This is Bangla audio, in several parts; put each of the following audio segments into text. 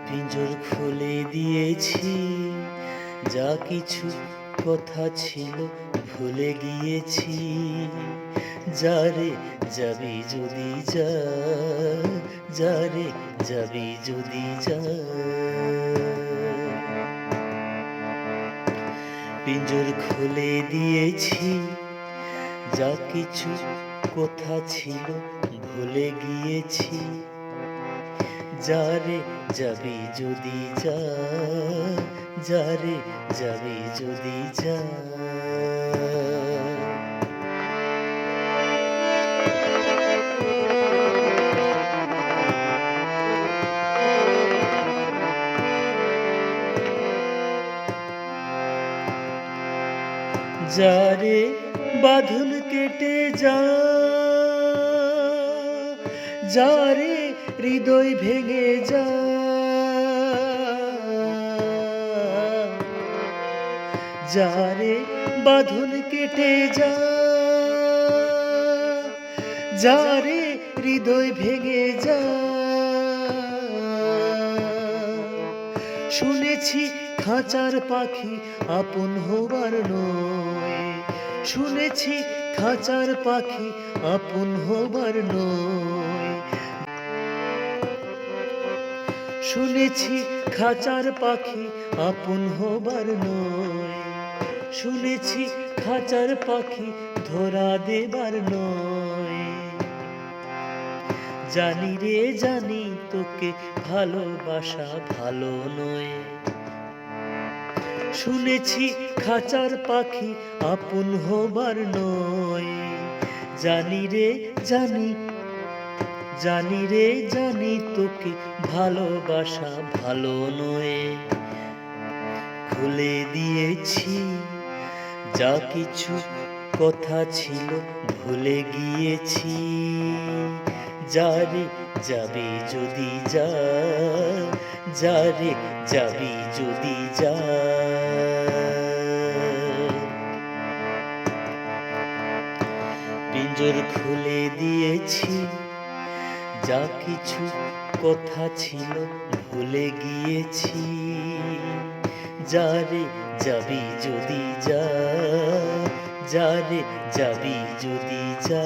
পিঞ্জর খুলে দিয়েছি, যা কিছু কথা ছিল ভুলে গিয়েছি। যারে যাবি যদি যা, যারে যাবি যদি যা। পিঞ্জর খুলে দিয়েছি, যা কিছু কথা ছিল ভুলে গিয়েছি। যারে যাবি যদি যা, যারে যাবি যদি যা। যারে বাঁধন কেটে যা, যারে হৃদয় ভেঙে যা। যারে বাঁধন কেটে যা, যারে হৃদয় ভেঙে যা। শুনেছি খাঁচার পাখি আপন হবার নয়, শুনেছি খাঁচার পাখি আপন হবার নয়। শুনেছি খাঁচার পাখি আপন হবার নয়, শুনেছি খাঁচার পাখি ধরা দেবার নয়। জানি রে জানি তোকে ভালোবাসা ভালো নয়। শুনেছি খাঁচার পাখি আপন হবার নয়। জানি রে জানি, জানি রে জানি তোকে ভালোবাসা ভালো নয়। খুলে দিয়েছি, যা কিছু কথা ছিল ভুলে গিয়েছি। যারে যাবি যদি যা, যারে যাবি যদি যা। পিঞ্জর খুলে দিয়েছি, যা কিছু কথা ছিল ভুলে গিয়েছি। যারে যাবি যদি যা, যারে যাবি যদি যা।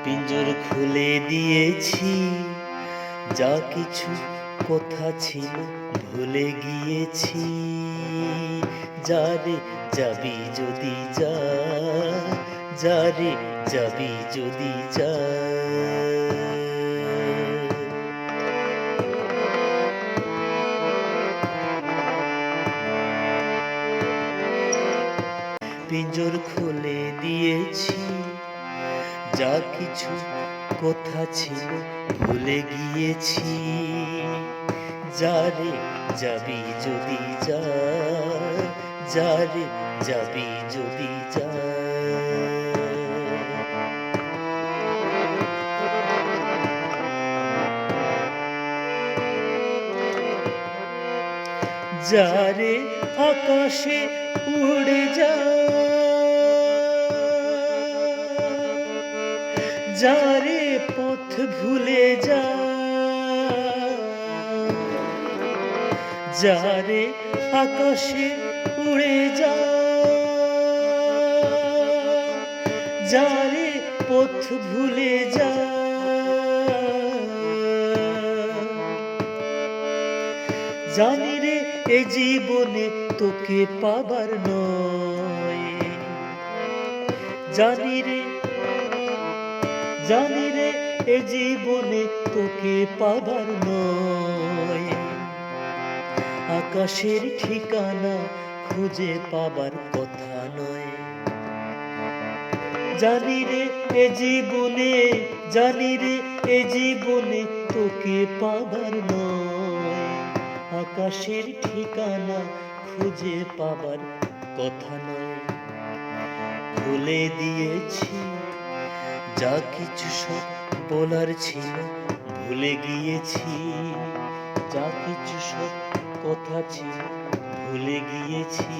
পিঞ্জর খুলে দিয়েছি, যা কিছু কথা ছিল ভুলে গিয়েছি। যারে যাবি যদি যা, যারে যাবি যদি যা। পিঞ্জর খুলে দিয়েছি, যা কিছু কথা ছিল ভুলে গিয়েছি। যারে যাবি যদি যা, যারে যাবি যদি যা। যারে আকাশে উড়ে যা, যারে পথ ভুলে যা। যারে আকাশে উড়ে যা, যারে পথ ভুলে যা। জানি রে এ জীবনে তোকে পাবার নয়। জানি রে, জানি রে এ জীবনে তোকে পাবার নয়। আকাশের ঠিকানা খুঁজে পাবার কথা নয়। জানি রে এ জীবনে, জানি রে এ জীবনে তোকে পাবার নয়। আকাশের ঠিকানা খুঁজে পাবার কথা নয়। খুলে দিয়েছি, যা কিছু সব বলার ছিল ভুলে গিয়েছি। যা কিছু সব কথা ছিল ভুলে গিয়েছি।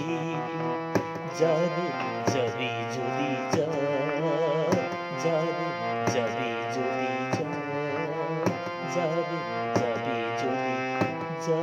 যারে যাবি যদি যা, যারে যাবি যদি যা। যাবে যাবি যদি যা